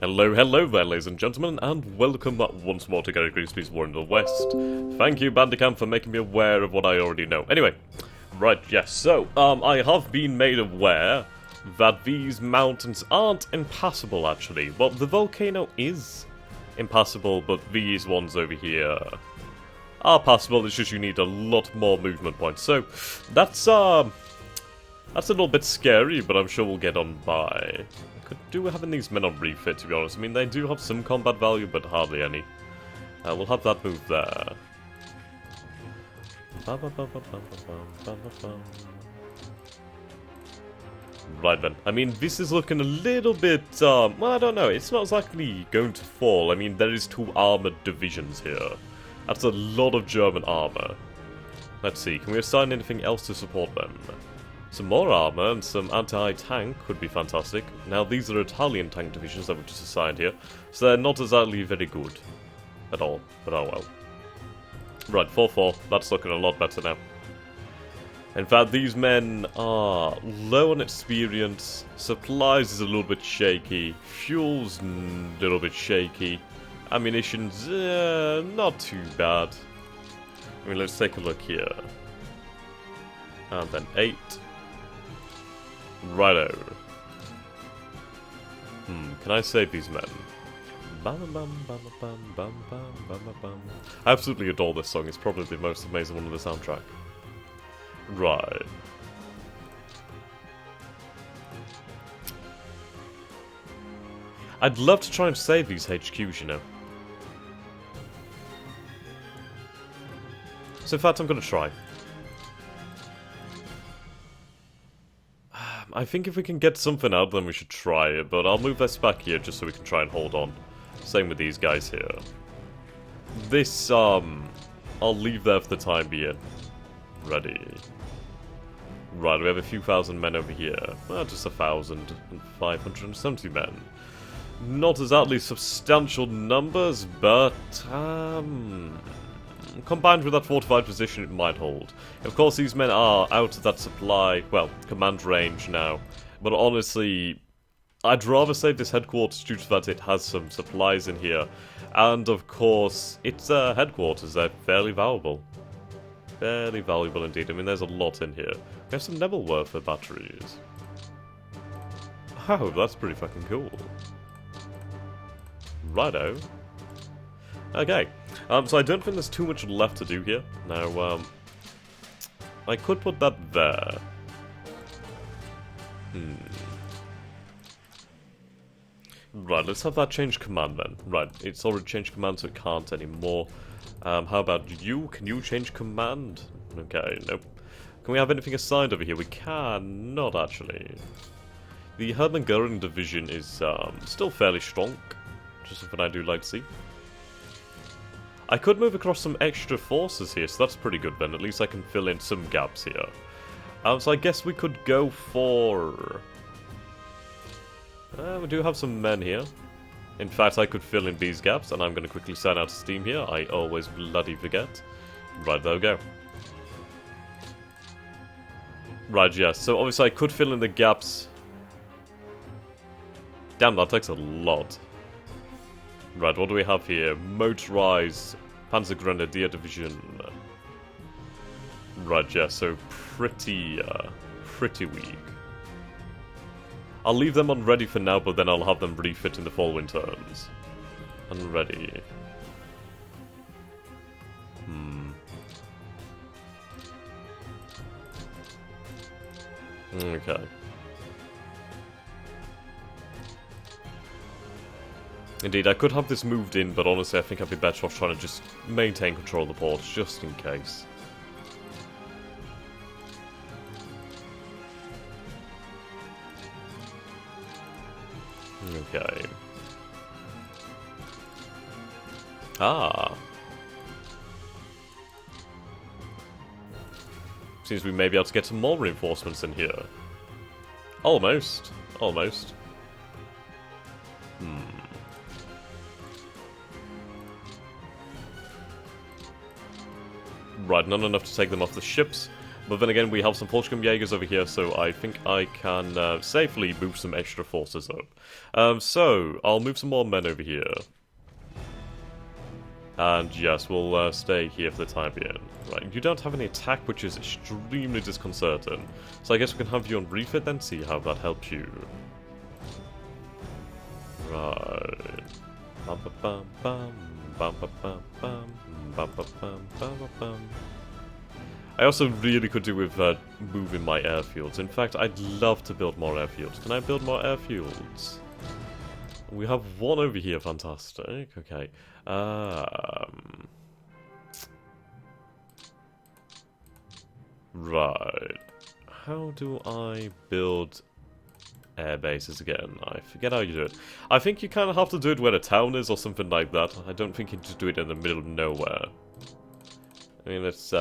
Hello, hello there, ladies and gentlemen, and welcome once more to Grigsby's War in the West. Thank you, Bandicam, for making me aware of what I already know. Anyway, right, yes, so, I have been made aware that these mountains aren't impassable, actually. Well, the volcano is impassable, but these ones over here are passable. It's just you need a lot more movement points. So, that's a little bit scary, but I'm sure we'll get on by. Could do having these men on refit, to be honest. I mean, they do have some combat value, but hardly any. We'll have that move there. Right then. I mean, this is looking a little bit, well, I don't know. It's not exactly going to fall. I mean, there is 2 armored divisions here. That's a lot of German armor. Let's see, can we assign anything else to support them? Some more armor and some anti-tank would be fantastic. Now, these are Italian tank divisions that we've just assigned here, so they're not exactly very good at all, but oh well. Right, 4-4. That's looking a lot better now. In fact, these men are low on experience, supplies is a little bit shaky, fuel's a little bit shaky, ammunition's not too bad. I mean, let's take a look here. And then 8. Righto. Can I save these men? I absolutely adore this song. It's probably the most amazing one on the soundtrack. Right. I'd love to try and save these HQs, you know. So in fact, I'm going to try. I think if we can get something out of them, we should try it, but I'll move this back here just so we can try and hold on. Same with these guys here. This, I'll leave there for the time being. Ready. Right, we have a few thousand men over here. Well, just 1,570 men. Not exactly substantial numbers, but, combined with that fortified position, it might hold. Of course, these men are out of that supply, well, command range now. But honestly, I'd rather save this headquarters due to that it has some supplies in here. And of course, it's headquarters, they're fairly valuable. Fairly valuable indeed. I mean, there's a lot in here. We have some Nebelwerfer batteries. Oh, that's pretty fucking cool. Righto. Okay, so I don't think there's too much left to do here. Now, I could put that there. Right, let's have that change command then. Right, it's already changed command, so it can't anymore. How about you? Can you change command? Okay, nope. Can we have anything assigned over here? We can not actually. The Hermann Göring division is still fairly strong. Just something I do like to see. I could move across some extra forces here, so that's pretty good then. At least I can fill in some gaps here. So I guess we could go for... we do have some men here. In fact, I could fill in these gaps, and I'm going to quickly sign out of Steam here. I always bloody forget. Right, there we go. Right, yes. So obviously I could fill in the gaps. Damn, that takes a lot. Right, what do we have here? Motorized Panzer Grenadier Division. Right, yeah, so pretty weak. I'll leave them on ready for now, but then I'll have them refit in the following turns. Unready. Okay. Indeed, I could have this moved in, but honestly I think I'd be better off trying to just maintain control of the ports, just in case. Okay. Ah. Seems we may be able to get some more reinforcements in here. Almost. Almost. Right, not enough to take them off the ships, But then again, we have some Portugal Jaegers over here, so I think I can safely move some extra forces up. So, I'll move some more men over here. And yes, we'll stay here for the time being. Right, you don't have any attack, which is extremely disconcerting. So I guess we can have you on refit then, see how that helps you. Right. Bum bum bum bum bum bum bum bum bum bum bum bum. I also really could do with moving my airfields. In fact, I'd love to build more airfields. Can I build more airfields? We have one over here, fantastic. Okay. Right. How do I build air bases again? I forget how you do it. I think you kind of have to do it where the town is or something like that. I don't think you just do it in the middle of nowhere. I mean, it's,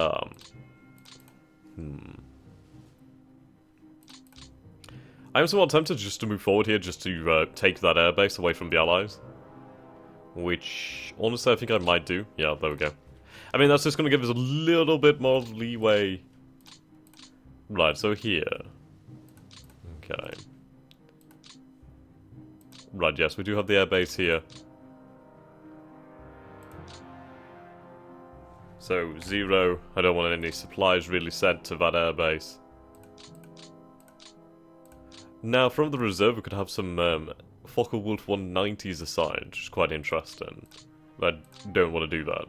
I'm somewhat tempted just to move forward here, just to take that airbase away from the Allies. Which, honestly, I think I might do. Yeah, there we go. I mean, that's just going to give us a little bit more leeway. Right, so here. Okay. Right, yes, we do have the airbase here. So, 0. I don't want any supplies really sent to that airbase. Now, from the reserve, we could have some Focke-Wulf 190s assigned, which is quite interesting. I don't want to do that.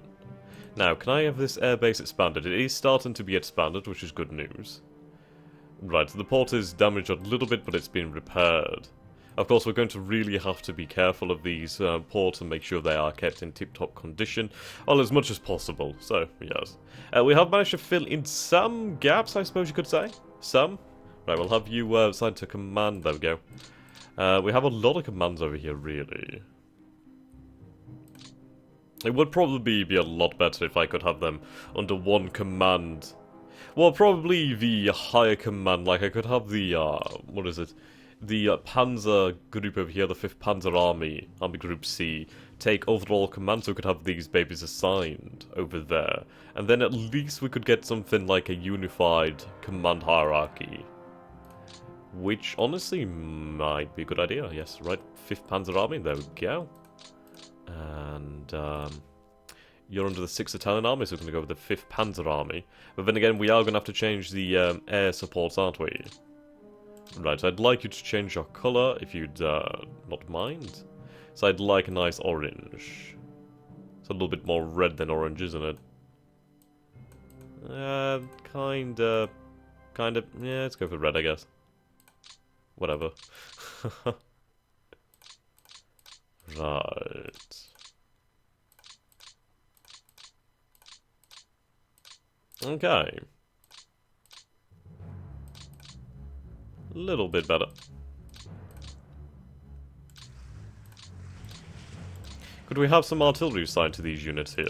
Now, can I have this airbase expanded? It is starting to be expanded, which is good news. Right, so the port is damaged a little bit, but it's been repaired. Of course, we're going to really have to be careful of these ports and make sure they are kept in tip-top condition, well, as much as possible, so, yes. We have managed to fill in some gaps, I suppose you could say. Some. Right, we'll have you assigned to command, there we go. We have a lot of commands over here, really. It would probably be a lot better if I could have them under one command. Well, probably the higher command, like I could have the, what is it? The Panzer group over here, the 5th Panzer Army, Army Group C, take overall command, so we could have these babies assigned over there. And then at least we could get something like a unified command hierarchy. Which, honestly, might be a good idea. Yes, right, 5th Panzer Army, there we go. And, you're under the 6th Italian Army, so we're going to go with the 5th Panzer Army. But then again, we are going to have to change the air supports, aren't we? Right, so I'd like you to change your colour, if you'd not mind. So I'd like a nice orange. It's a little bit more red than orange, isn't it? Kinda, yeah, let's go for red, I guess. Whatever. Right. Okay. A little bit better. Could we have some artillery assigned to these units here?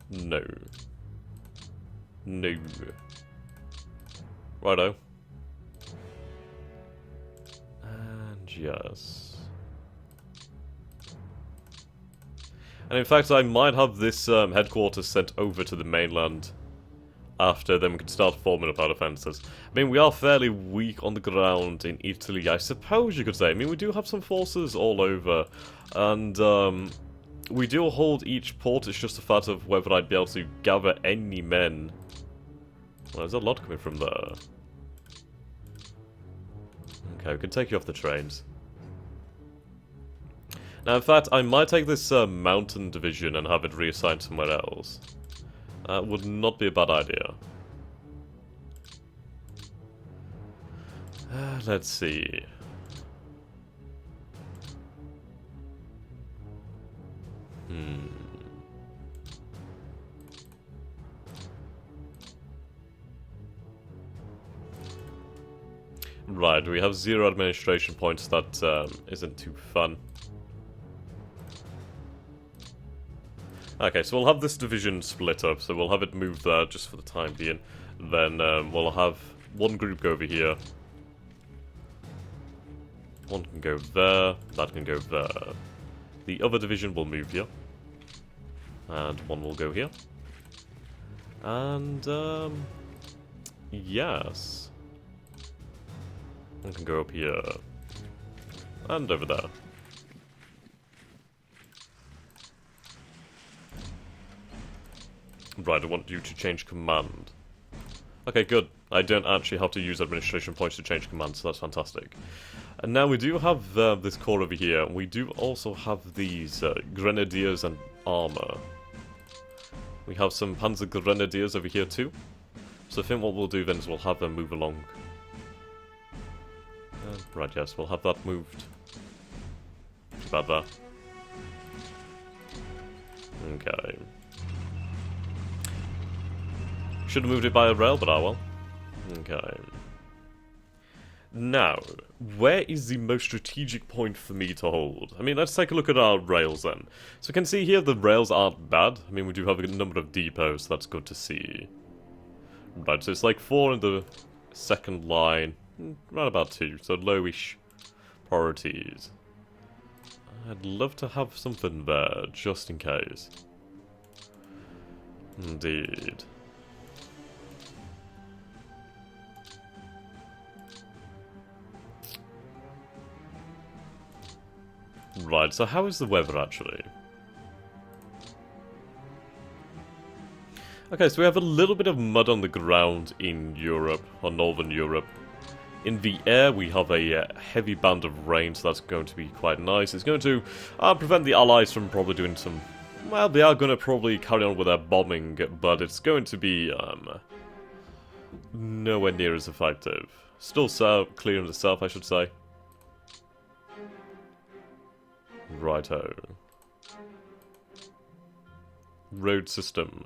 No. No. Righto. And yes. And in fact, I might have this headquarters sent over to the mainland. After, then we can start forming up our defences. I mean, we are fairly weak on the ground in Italy, I suppose you could say. I mean, we do have some forces all over, and we do hold each port. It's just a fact of whether I'd be able to gather any men. Well, there's a lot coming from there. Okay, we can take you off the trains. Now, in fact, I might take this mountain division and have it reassigned somewhere else. That would not be a bad idea. Let's see. Right, we have 0 administration points. That isn't too fun. Okay, so we'll have this division split up, so we'll have it moved there just for the time being. Then we'll have one group go over here. One can go there, that can go there. The other division will move here. And one will go here. And, Yes. I can go up here. And over there. Right, I want you to change command. Okay, good. I don't actually have to use administration points to change commands, so that's fantastic. And now we do have this core over here. We do also have these grenadiers and armor. We have some panzer grenadiers over here too. So I think what we'll do then is we'll have them move along. Right, yes, we'll have that moved. Too bad there. Okay. Should have moved it by a rail, but ah well. Okay. Now, where is the most strategic point for me to hold? I mean, let's take a look at our rails then. So you can see here the rails aren't bad. I mean, we do have a number of depots, so that's good to see. Right, so it's like 4 in the second line, right about 2, so lowish priorities. I'd love to have something there, just in case. Indeed. Right, so how is the weather actually? Okay, so we have a little bit of mud on the ground in Europe, or Northern Europe. In the air, we have a heavy band of rain, so that's going to be quite nice. It's going to prevent the Allies from probably doing some... Well, they are going to probably carry on with their bombing, but it's going to be nowhere near as effective. Still clear in the south, I should say. Righto. Road system.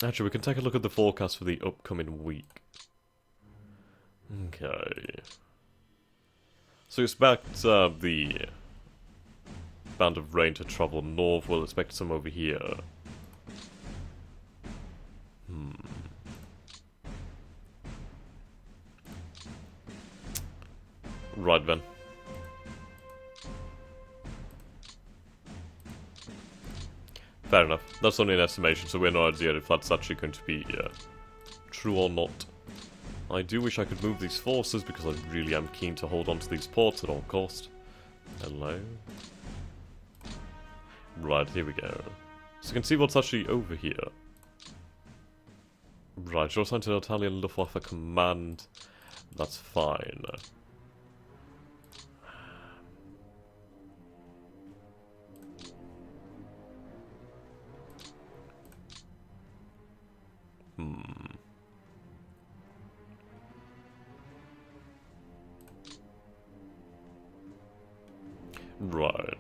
Actually, we can take a look at the forecast for the upcoming week. Okay. So expect the band of rain to travel north. We'll expect some over here. Right then. Fair enough. That's only an estimation, so we have no idea if that's actually going to be true or not. I do wish I could move these forces because I really am keen to hold on to these ports at all cost. Hello? Right, here we go. So you can see what's actually over here. Right, you're assigned to an Italian Luftwaffe command. That's fine. Right.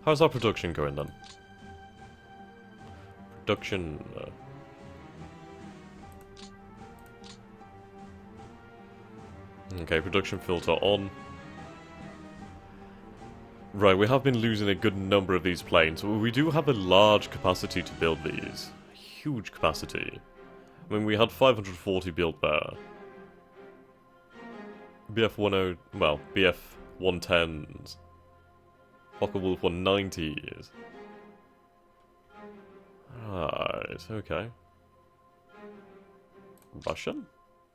How's our production going then? Production... Okay, production filter on. Right, we have been losing a good number of these planes. We do have a large capacity to build these. Huge capacity. I mean, we had 540 built there. BF-10... well, BF-110s. Focke-Wulf 190s. Right, okay. Russian?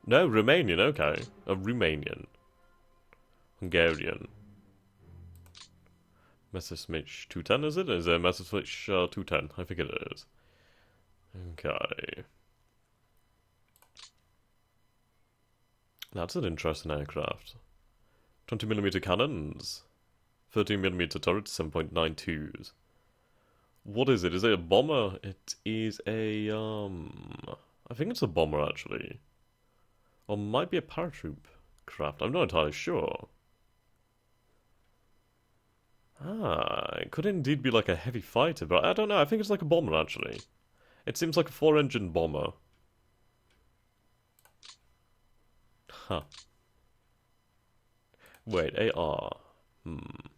No, Romanian, okay. Romanian. Hungarian. Messerschmitt 210, is it? Is it Messerschmitt 210? I think it is. Okay. That's an interesting aircraft. 20mm cannons. 13mm turrets, 7.92s. What is it? Is it a bomber? It is a, I think it's a bomber, actually. Or might be a paratroop craft. I'm not entirely sure. It could indeed be like a heavy fighter, but I don't know. I think it's like a bomber, actually. It seems like a 4-engine bomber. Huh. Wait, AR. I'm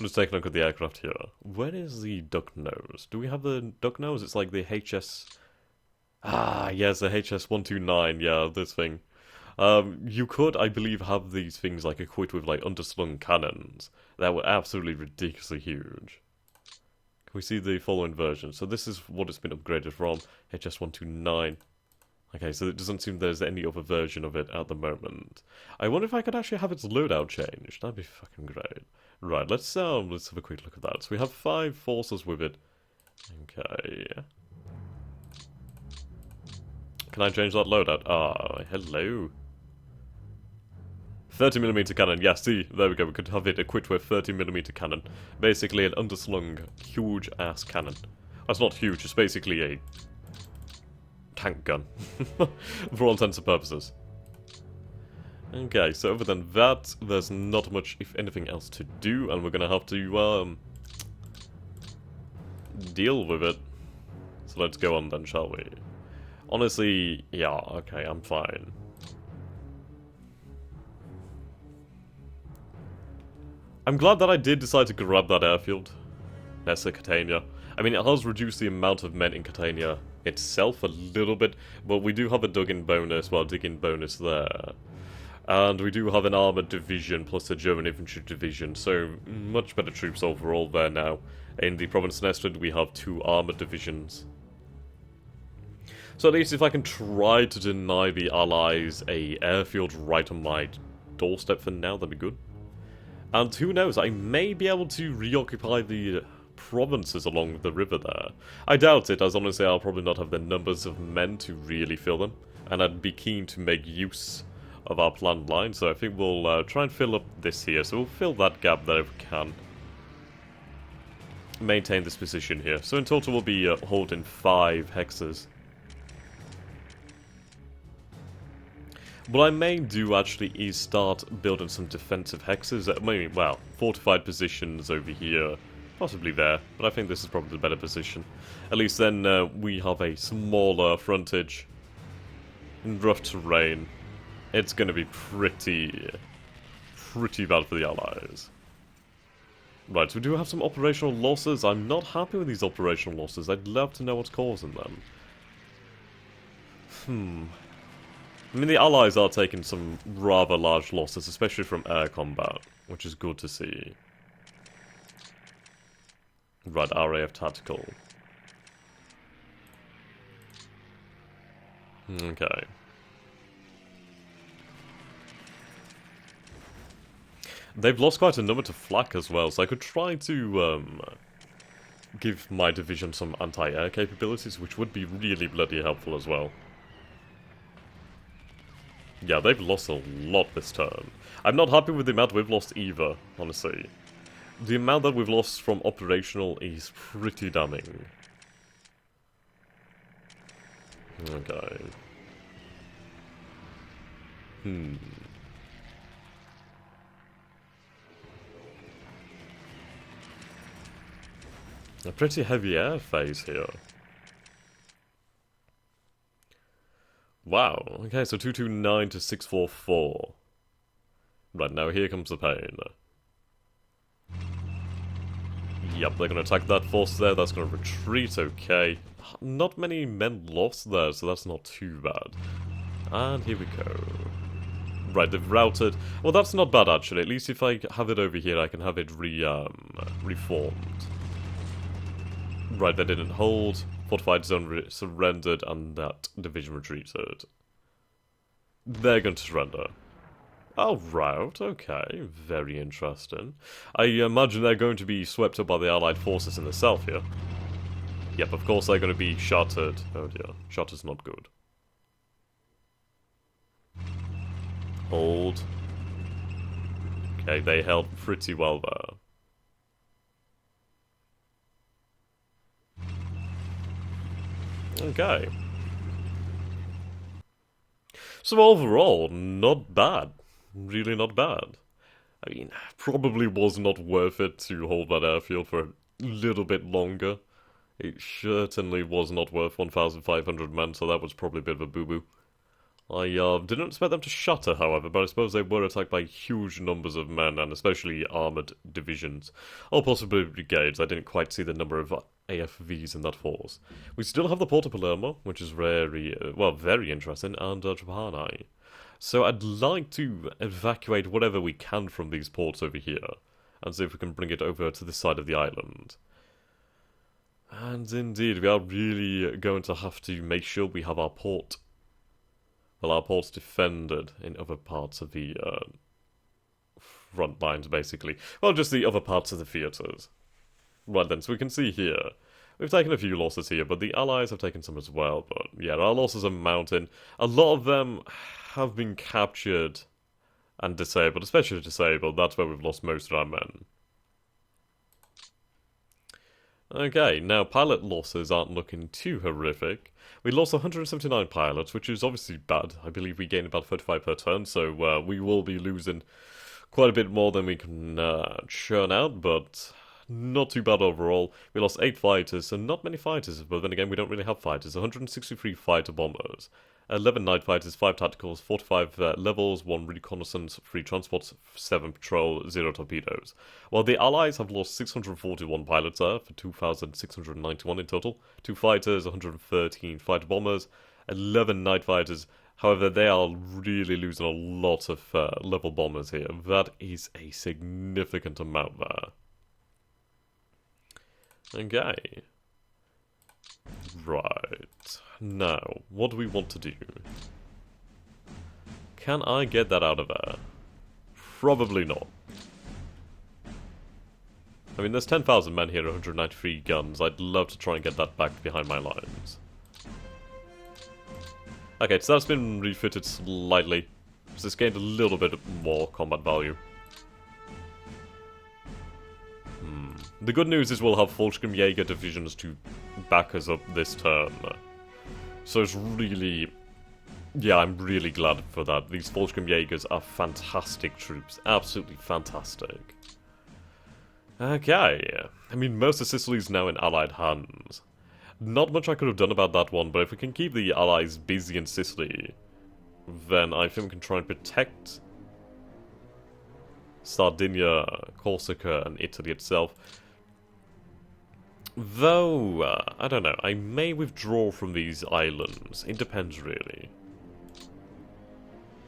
just taking a look at the aircraft here. Where is the duck nose? Do we have the duck nose? It's like the HS... Ah, yes, the HS-129. Yeah, this thing. You could, I believe, have these things like equipped with like underslung cannons that were absolutely ridiculously huge. Can we see the following version? So this is what it's been upgraded from, HS129. Okay, so it doesn't seem there's any other version of it at the moment. I wonder if I could actually have its loadout changed. That'd be fucking great. Right, let's have a quick look at that. So we have 5 forces with it. Okay. Can I change that loadout? Ah, hello. 30mm cannon, yeah, see, there we go, we could have it equipped with 30mm cannon. Basically an underslung, huge-ass cannon. That's not huge, it's basically a tank gun, for all intents and purposes. Okay, so other than that, there's not much, if anything, else to do, and we're gonna have to, deal with it. So let's go on then, shall we? Honestly, yeah, okay, I'm fine. I'm glad that I did decide to grab that airfield. Nessa Catania. I mean, it has reduced the amount of men in Catania itself a little bit, but we do have a digging bonus there. And we do have an armoured division plus a German infantry division, so much better troops overall there now. In the province of Nestrid, we have 2 armoured divisions. So at least if I can try to deny the Allies a airfield right on my doorstep for now, that'd be good. And who knows, I may be able to reoccupy the provinces along the river there. I doubt it, as honestly I'll probably not have the numbers of men to really fill them. And I'd be keen to make use of our planned line, so I think we'll try and fill up this here. So we'll fill that gap there if we can. Maintain this position here. So in total we'll be holding 5 hexes. What I may do actually is start building some defensive hexes. Maybe, well, fortified positions over here. Possibly there, but I think this is probably the better position. At least then we have a smaller frontage. In rough terrain. It's going to be pretty bad for the Allies. Right, so we do have some operational losses. I'm not happy with these operational losses. I'd love to know what's causing them. I mean, the Allies are taking some rather large losses, especially from air combat, which is good to see. Right, RAF Tactical. Okay. They've lost quite a number to flak as well, so I could try to give my division some anti-air capabilities, which would be really bloody helpful as well. Yeah, they've lost a lot this turn. I'm not happy with the amount we've lost either, honestly. The amount that we've lost from operational is pretty damning. Okay. A pretty heavy air phase here. Wow, okay, so 229 to 644. Right, now here comes the pain. Yep, they're going to attack that force there, that's going to retreat, okay. Not many men lost there, so that's not too bad. And here we go. Right, they've routed. Well, that's not bad, actually. At least if I have it over here, I can have it reformed. Right, they didn't hold. Fortified zone surrendered, and that division retreated. They're going to surrender. Oh, rout. Okay, very interesting. I imagine they're going to be swept up by the Allied forces in the south here. Yep, of course they're going to be shattered. Oh dear, shatter's not good. Hold. Okay, they held pretty well there. Okay. So overall, not bad. Really not bad. I mean, probably was not worth it to hold that airfield for a little bit longer. It certainly was not worth 1,500 men, so that was probably a bit of a boo-boo. I didn't expect them to shatter, however, but I suppose they were attacked by huge numbers of men, and especially armoured divisions. Or possibly brigades. I didn't quite see the number of AFVs in that force. We still have the Porta Palermo, which is very, well, very interesting, and Trapani. So I'd like to evacuate whatever we can from these ports over here, and see if we can bring it over to this side of the island. And indeed, we are really going to have to make sure we have our port, well, our ports defended in other parts of the front lines, basically. Well, just the other parts of the theatres. Right then, so we can see here, we've taken a few losses here, but the Allies have taken some as well. But yeah, our losses are mounting. A lot of them have been captured and disabled, especially disabled. That's where we've lost most of our men. Okay, now pilot losses aren't looking too horrific. We lost 179 pilots, which is obviously bad. I believe we gained about 35 per turn, so we will be losing quite a bit more than we can churn out, but not too bad overall. We lost 8 fighters, so not many fighters, but then again, we don't really have fighters. 163 fighter bombers, 11 night fighters, 5 tacticals, 45 levels, 1 reconnaissance, 3 transports, 7 patrol, 0 torpedoes. While the Allies have lost 641 pilots there, for 2,691 in total, 2 fighters, 113 fighter bombers, 11 night fighters. However, they are really losing a lot of level bombers here. That is a significant amount there. Okay. Right. Now, what do we want to do? Can I get that out of there? Probably not. I mean, there's 10,000 men here, 193 guns. I'd love to try and get that back behind my lines. Okay, so that's been refitted slightly. So it's gained a little bit more combat value. The good news is we'll have Volksgrim divisions to back us up this turn. So it's really... yeah, I'm really glad for that. These Volksgrim are fantastic troops. Absolutely fantastic. Okay. I mean, most of Sicily is now in Allied hands. Not much I could have done about that one, but if we can keep the Allies busy in Sicily, then I think we can try and protect Sardinia, Corsica, and Italy itself. Though, I don't know, I may withdraw from these islands. It depends, really.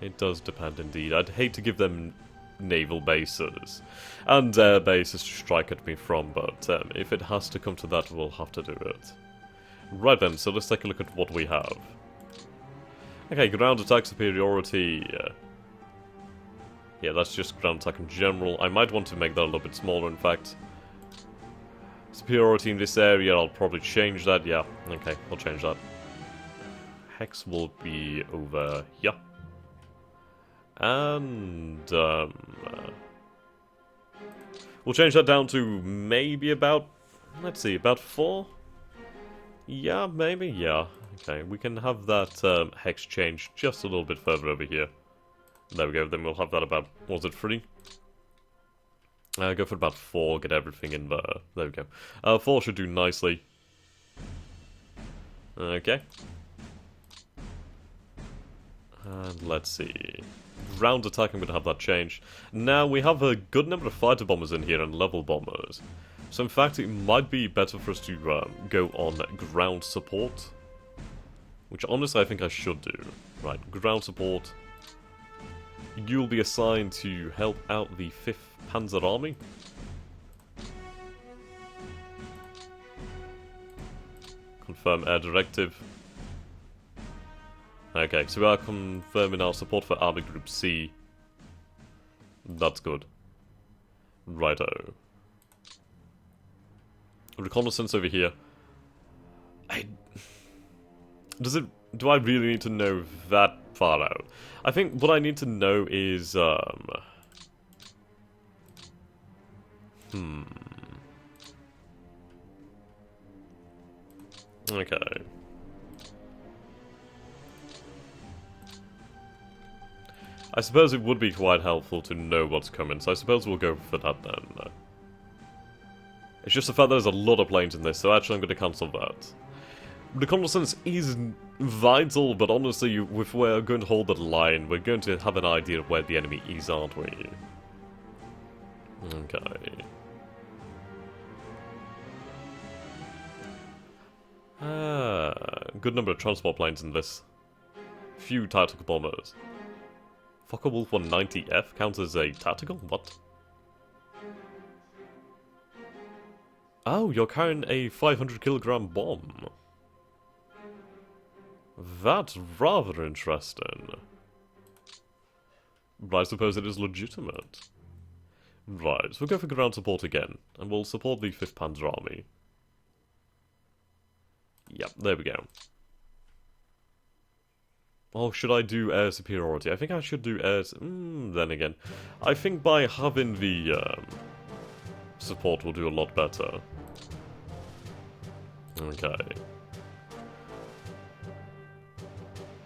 It does depend, indeed. I'd hate to give them naval bases and air bases to strike at me from, but if it has to come to that, we'll have to do it. Right then, so let's take a look at what we have. Okay, ground attack superiority. Yeah, that's just ground attack in general. I might want to make that a little bit smaller, in fact. Superiority in this area, I'll probably change that. Yeah, okay, I'll change that. Hex will be over here. And, we'll change that down to maybe about, let's see, about 4? Yeah, maybe, yeah. Okay, we can have that hex change just a little bit further over here. There we go, then we'll have that about, what was it, 3? Go for about 4, get everything in there. There we go. 4 should do nicely. Okay. And let's see. Ground attack, I'm going to have that changed. Now, we have a good number of fighter bombers in here and level bombers. So in fact, it might be better for us to go on ground support. Which honestly, I think I should do. Right, ground support. You'll be assigned to help out the 5th Panzer Army. Confirm air directive. Okay, so we are confirming our support for Army Group C. That's good. Righto. Reconnaissance over here. Do I really need to know that far out? I think what I need to know is, okay. I suppose it would be quite helpful to know what's coming, so I suppose we'll go for that then. It's just the fact that there's a lot of planes in this, so actually I'm going to cancel that. Reconnaissance is vital, but honestly, if we're going to hold that line, we're going to have an idea of where the enemy is, aren't we? Okay. Good number of transport planes in this. Few tactical bombers. Focke-Wulf 190F counts as a tactical? What? Oh, you're carrying a 500-kilogram bomb. That's rather interesting. But I suppose it is legitimate. Right, so we'll go for ground support again, and we'll support the 5th Panzer Army. Yep, there we go. Oh, should I do air superiority? I think I should do air... then again. I think by having the support will do a lot better. Okay.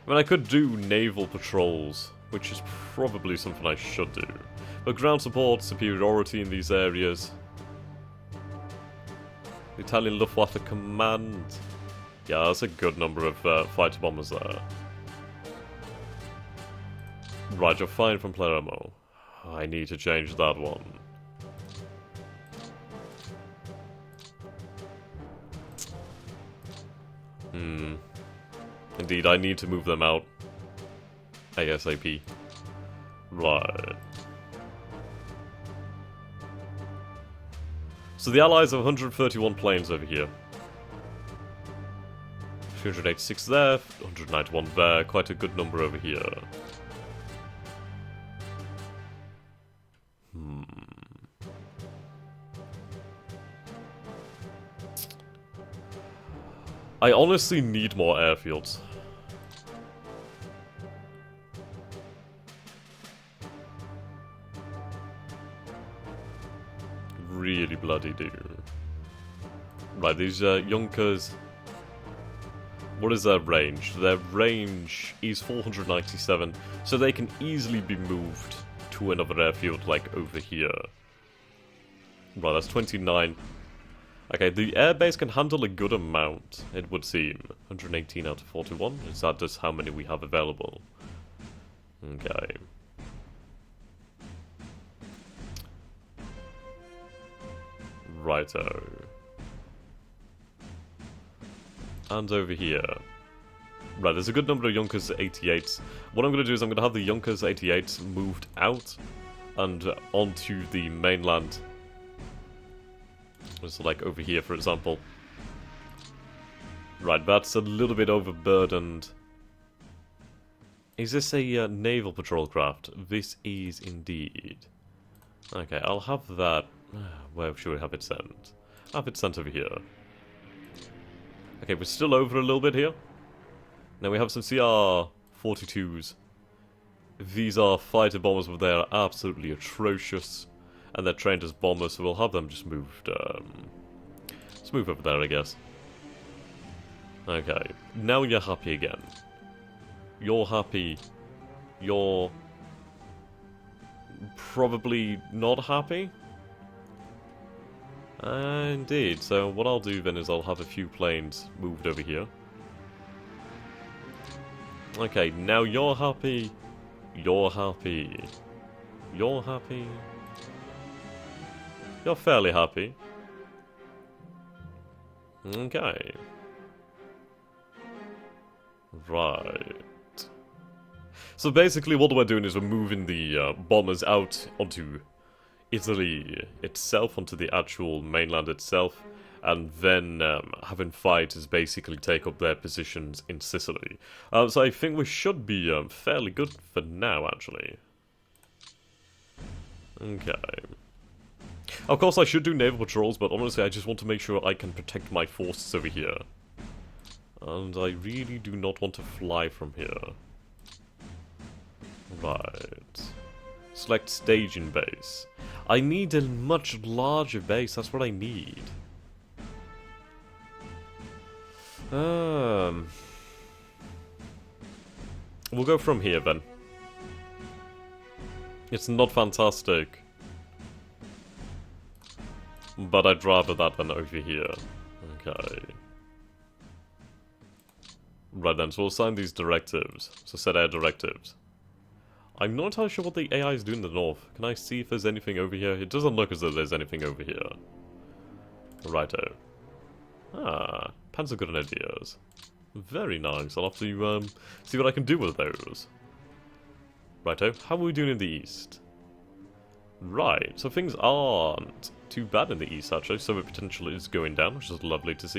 I mean, I could do naval patrols, which is probably something I should do. But ground support, superiority in these areas. The Italian Luftwaffe Command. Yeah, that's a good number of fighter bombers there. Right, you're fine from Palermo. I need to change that one. Indeed, I need to move them out. ASAP. Right. So the Allies have 131 planes over here. 386 there, 191 there, quite a good number over here. I honestly need more airfields. Really bloody do. Right, these Junkers... What is their range? Their range is 497, so they can easily be moved to another airfield, like over here. Right, that's 29. Okay, the airbase can handle a good amount, it would seem. 118 out of 41, is that just how many we have available? Okay. Righto. And over here. Right, there's a good number of Junkers 88s. What I'm going to do is I'm going to have the Junkers 88s moved out and onto the mainland. So like over here, for example. Right, that's a little bit overburdened. Is this a naval patrol craft? This is indeed. Okay, I'll have that. Where should we have it sent? Have it sent over here. Okay, we're still over a little bit here. Now we have some CR-42s. These are fighter bombers, but they are absolutely atrocious. And they're trained as bombers, so we'll have them just moved, let's move over there, I guess. Okay, now you're happy again. You're happy. You're... probably not happy? Indeed, so what I'll do then is I'll have a few planes moved over here. Okay, now you're happy. You're happy. You're happy. You're fairly happy. Okay. Right. So basically what we're doing is we're moving the bombers out onto Italy itself, onto the actual mainland itself, and then having fighters basically take up their positions in Sicily. So I think we should be fairly good for now, actually. Okay. Of course I should do naval patrols, but honestly I just want to make sure I can protect my forces over here. And I really do not want to fly from here. Right. Select staging base. I need a much larger base, that's what I need. We'll go from here then. It's not fantastic. But I'd rather that than over here. Okay. Right then, so we'll assign these directives. So set air directives. I'm not entirely sure what the AI is doing in the north. Can I see if there's anything over here? It doesn't look as though there's anything over here. Righto. Ah, Panzer Grenadiers. Very nice. I'll have to see what I can do with those. Righto, how are we doing in the east? Right, so things aren't too bad in the east, actually. Soviet potential is going down, which is lovely to see.